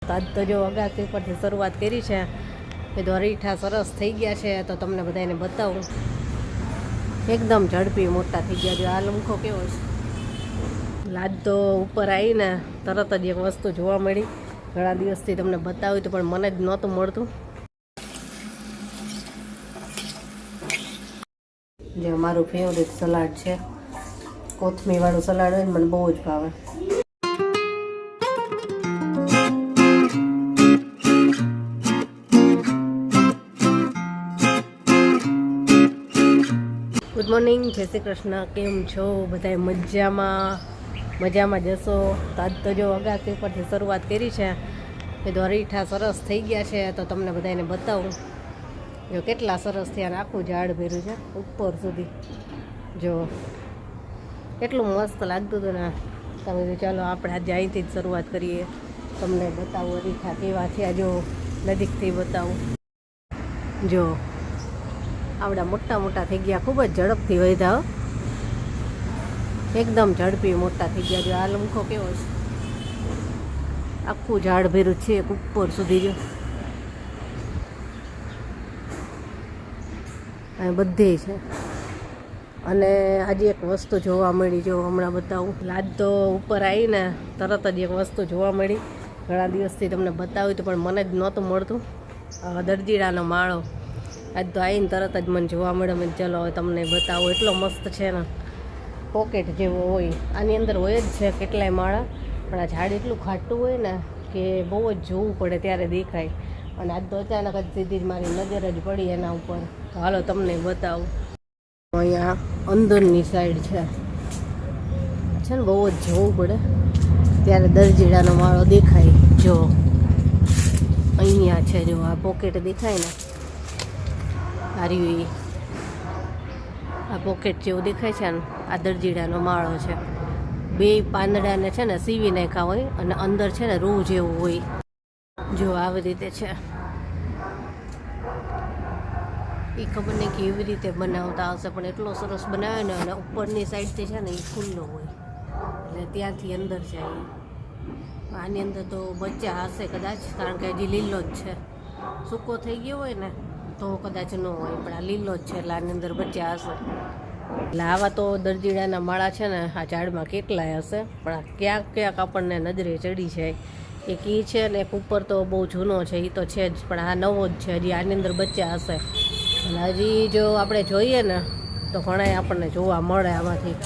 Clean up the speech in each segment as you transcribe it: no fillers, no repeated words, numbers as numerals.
તો આજ તો જો અગાસી ઉપરથી શરૂઆત કરી છે એ તો અરીઠા સરસ થઈ ગયા છે તો તમને બધાને બતાવું. એકદમ ઝડપી મોટા થઈ ગયા. જો આ લંખો કેવો છે. લાજ તો ઉપર આવીને તરત જ એક વસ્તુ જોવા મળી. ઘણા દિવસથી તમને બતાવ્યું તો પણ મને જ નહોતું મળતું. જે મારું ફેવરેટ સલાડ છે, કોથમીરવાળું સલાડ હોય ને મને બહુ જ ભાવે. ગુડ મોર્નિંગ, જય શ્રી કૃષ્ણ. કેમ છો બધાય? મજામાં જશો. તો આજ તો જો અગાસી ઉપરથી શરૂઆત કરી છે એ તો અરીઠા સરસ થઈ ગયા છે તો તમને બધાને બતાવું. જો કેટલા સરસ થયા. આખું ઝાડ ભર્યું છે ઉપર સુધી. જો કેટલું મસ્ત લાગતું હતું ને. તમે ચાલો આપણે આજે અહીંથી જ શરૂઆત કરીએ. તમને બતાવું અરીઠા કેવા થયા. જો નજીકથી બતાવું. જો આવડા મોટા મોટા થઈ ગયા. ખૂબ જ ઝડપથી વધ્યા. એકદમ ઝડપી મોટા થઈ ગયા. જો આ લંખો કેવો છે. આખું ઝાડ ભર્યું છે ઉપર સુધી. જો અહીં બધે છે. અને આજે એક વસ્તુ જોવા મળી. જો હમણાં બતાવું. લાજ તો ઉપર આવીને તરત જ એક વસ્તુ જોવા મળી. ઘણા દિવસથી તમને બતાવ્યું તો પણ મને જ નહોતું મળતું. દરજીડાનો માળો આજ તો આવીને તરત જ મને જોવા મળે. મેં ચાલો હવે તમને બતાવો. એટલો મસ્ત છે ને, પોકેટ જેવો હોય. આની અંદર હોય જ છે કેટલાય માળા, પણ આ ઝાડ એટલું ખાટું હોય ને કે બહુ જ જોવું પડે ત્યારે દેખાય. અને આજ તો અચાનક જ સીધી જ મારી નજર જ પડી એના ઉપર. તો હાલો તમને બતાવું. અહીંયા અંદરની સાઈડ છે ને બહુ જ જોવું પડે ત્યારે દરજીડાનો માળો દેખાય. જો અહીંયા છે. જો આ પોકેટ દેખાય ને, આ પોકેટ જેવું દેખાય છે ને, આ દરજીડાનો માળો છે. બે પાંદડાને છે ને સીવી નાખ્યા હોય અને અંદર છે ને રૂ જેવું હોય. જો આવી રીતે છે. એ ખબર નહીં કે એવી રીતે બનાવતા હશે, પણ એટલો સરસ બનાવે ને. અને ઉપરની સાઈડથી છે ને એ ખુલ્લો હોય એટલે ત્યાંથી અંદર જાય. આની અંદર તો બચ્ચા હશે કદાચ, કારણ કે હજી લીલો જ છે. સૂકો થઈ ગયો હોય ને તો કદાચ ન હોય, પણ આ લીલો જ છે એટલે આની અંદર બચ્ચા હશે. એટલે આવા તો દરજીડાના માળા છે ને આ ઝાડમાં કેટલાય હશે, પણ આ ક્યાંક ક્યાંક આપણને નજરે ચડી જાય. એક એ છે ને એક ઉપર તો બહુ જૂનો છે, એ તો છે જ, પણ આ નવો જ છે. હજી આની અંદર બચ્ચા હશે. અને હજી જો આપણે જોઈએ ને તો ઘણાય આપણને જોવા મળે આમાંથી,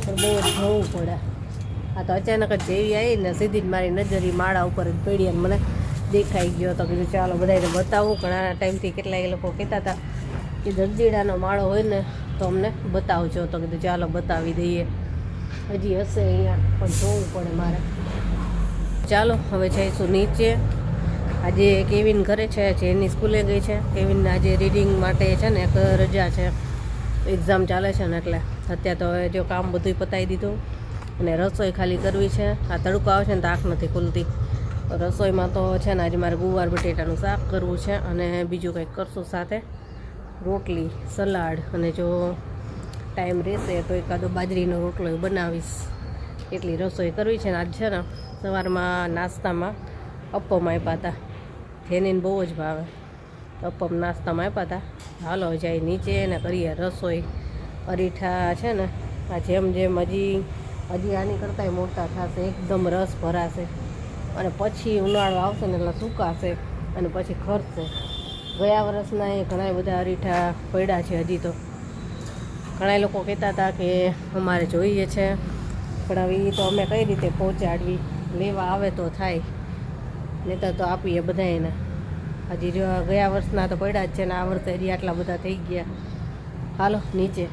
પણ બહુ જ જોવું પડે. આ તો અચાનક જ જેવી આવી ને સીધી જ મારી નજર એ માળા ઉપર જ પડી અને મને દેખાઈ ગયો. તો કીધું ચાલો બધાને બતાવું. ઘણા ટાઈમથી કેટલાય લોકો કહેતા હતા કે દરજીડાનો માળો હોય ને તો અમને બતાવજો. તો કીધું ચાલો બતાવી દઈએ. હજી હશે અહીંયા, પણ જોવું પડે મારે. ચાલો હવે જઈશું નીચે. આજે કેવિન ઘરે છે, જેની સ્કૂલે ગઈ છે. કેવિનને આજે રીડિંગ માટે છે ને એક રજા છે, એક્ઝામ ચાલે છે ને એટલે. અત્યારે તો હવે જો કામ બધું પતાવી દીધું અને રસોઈ ખાલી કરવી છે. આ તડકો આવે છે ને તો આંખ નથી ખુલતી. રસોઈમાં તો છે ને આજે મારે ગુવાર બટેટાનું શાક કરવું છે અને બીજું કંઈક કરશું સાથે, રોટલી, સલાડ, અને જો ટાઈમ રહેશે તો એકાદો બાજરીનો રોટલો બનાવીશ. એટલી રસોઈ કરવી છે. ને આજ છે ને સવારમાં નાસ્તામાં અપમ આપ્યા હતા. જેને બહુ જ ભાવે અપમ. નાસ્તામાં આપ્યા હતા. હાલો જાય નીચે ને કરીએ રસોઈ. અરીઠા છે ને આ જેમ જેમ હજી આની કરતાંય મોટા થશે, એકદમ રસ ભરાશે અને પછી ઉનાળો આવશે ને એટલે સુકાશે અને પછી ખરશે. ગયા વર્ષના એ ઘણા બધા અરીઠા પડ્યા છે. હજી તો ઘણા લોકો કહેતા હતા કે અમારે જોઈએ છે, પણ હવે એ તો અમે કઈ રીતે પહોંચાડવી. લેવા આવે તો થાય, નહીંતર તો આપીએ બધાને. હજી જો ગયા વર્ષના તો પડ્યા જ છે ને આ વર્ષે હજી આટલા બધા થઈ ગયા. હાલો નીચે.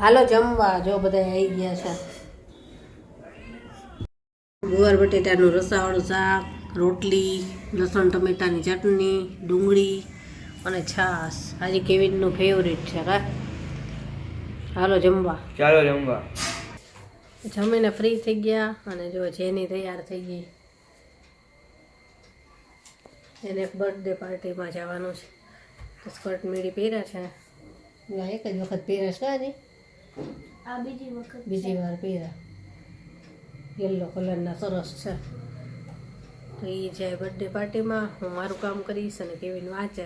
હાલો જમવા, જો બધા આવી ગયા છે. ગુવાર બટેટાનું રસાવાળું શાક, રોટલી, લસણ ટમેટાની ચટણી, ડુંગળી અને છાશ. આજે કેવિનનું ફેવરેટ છે કા. હાલો જમવા. ચાલો જમવા. જમીને ફ્રી થઈ ગયા અને જો જેની તૈયાર થઈ ગઈ. એને બર્થડે પાર્ટીમાં જવાનું છે. તો સ્કર્ટ મીડી પહેર્યા છે. એક જ વખત પહેર્યા છે આજે. આ બીજી વખત બીજી વાર પહેર્યા. યલો કલરના સરસ છે. તો એ જાય બર્થડે પાર્ટીમાં, હું મારું કામ કરીશ અને કેવિન વાંચે.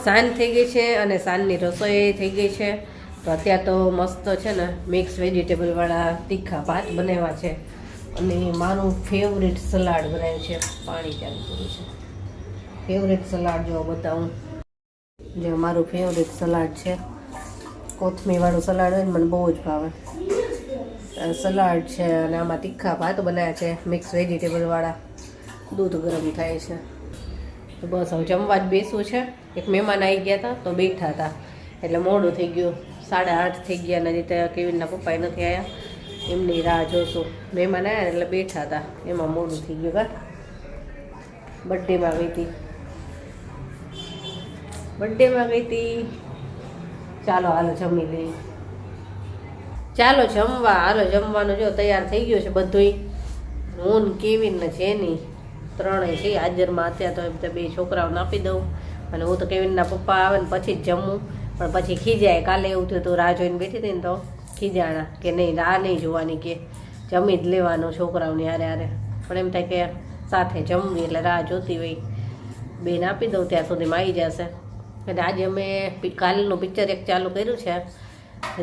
સાંજ થઈ ગઈ છે અને સાંજની રસોઈ થઈ ગઈ છે. તો અત્યારે તો મસ્ત છે ને મિક્સ વેજીટેબલવાળા તીખા ભાત બનાવ્યા છે અને મારું ફેવરેટ સલાડ બનાવ્યું છે. પાણી ચાલુ કર્યું છે. ફેવરેટ સલાડ જો બતાવું, જે મારું ફેવરેટ સલાડ છે. કોથમીરવાળું સલાડ હોય ને મને બહુ જ ભાવે. સલાડ છે અને આમાં તીખા ભાત બનાવ્યા છે મિક્સ વેજીટેબલવાળા. દૂધ ગરમ થાય છે. તો બસ હવે જમવા જ બેસવું છે. એક મહેમાન આવી ગયા હતા તો બેઠા હતા એટલે મોડું થઈ ગયું. 8:30 થઈ ગયા ને રીતે કેવિનના પપ્પાએ નથી આવ્યા. એમની રાહ જોશું. મહેમાન આવ્યા એટલે બેઠા હતા, એમાં મોડું થઈ ગયું. કા બર્થડેમાં ગઈ હતી. ચાલો હાલો જમી લઈએ. ચાલો જમવા. હાલો જમવાનું જો તૈયાર થઈ ગયું છે બધુંય. હું ને કેવિન ને જેની ત્રણેય છે હાજરમાં. અત્યારે તો એમ તો 2 છોકરાઓને આપી દઉં અને હું તો કેવિનના પપ્પા આવે ને પછી જ જમું. પણ પછી ખીજાય. કાલે એવું થયું તો રાહ જોઈને બેઠી હતી ને તો ખીજાણા કે નહીં રાહ નહીં જોવાની, કે જમી જ લેવાનું છોકરાઓની હારે હારે. પણ એમ થાય કે સાથે જમવી એટલે રાહ જોતી હોય. બેન આપી દઉં ત્યાં સુધીમાં આવી જશે. અને આજે અમે કાલનું પિક્ચર એક ચાલુ કર્યું છે.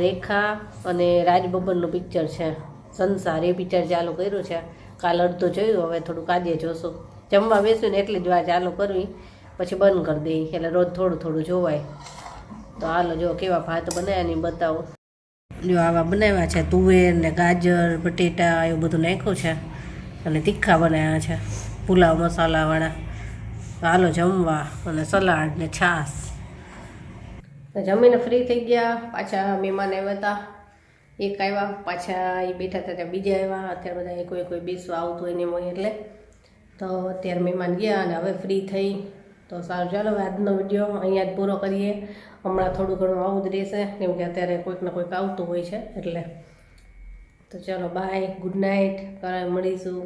રેખા અને રાજ બબ્બરનું પિક્ચર છે સંસાર. એ પિક્ચર ચાલુ કર્યું છે. કાલ અડધું જોયું, હવે થોડુંક આજે જોશું. જમવા બેસ્યું ને એટલી જ વાર ચાલુ કરવી, પછી બંધ કરી દઈ એટલે રોજ થોડું થોડું જોવાય. તો હાલો જો કેવા ભાત બનાવ્યા ને બતાવું. જો આવા બનાવ્યા છે. તુવેર ને ગાજર બટેટા એવું બધું નાખ્યું છે અને તીખા બનાવ્યા છે પુલાવ મસાલાવાળા. હાલો જમવા અને સલાડ ને છાશ. જમીને ફ્રી થઈ ગયા. પાછા મહેમાન આવ્યા હતા. એક આવ્યા, પાછા એ બેઠા હતા ત્યાં બીજા આવ્યા. અત્યારે બધા કોઈ બેસવા આવતું હોય ને હોય એટલે તો અત્યારે મહેમાન ગયા અને હવે ફ્રી થઈ. તો સારું ચાલો આજનો વિડીયો અહીંયા જ પૂરો કરીએ. હમણાં થોડું ઘણું આવું જ રહેશે કેમ કે અત્યારે કોઈક ને કોઈક આવતું હોય છે એટલે. તો ચાલો બાય, ગુડ નાઇટ. કાલે મળીશું.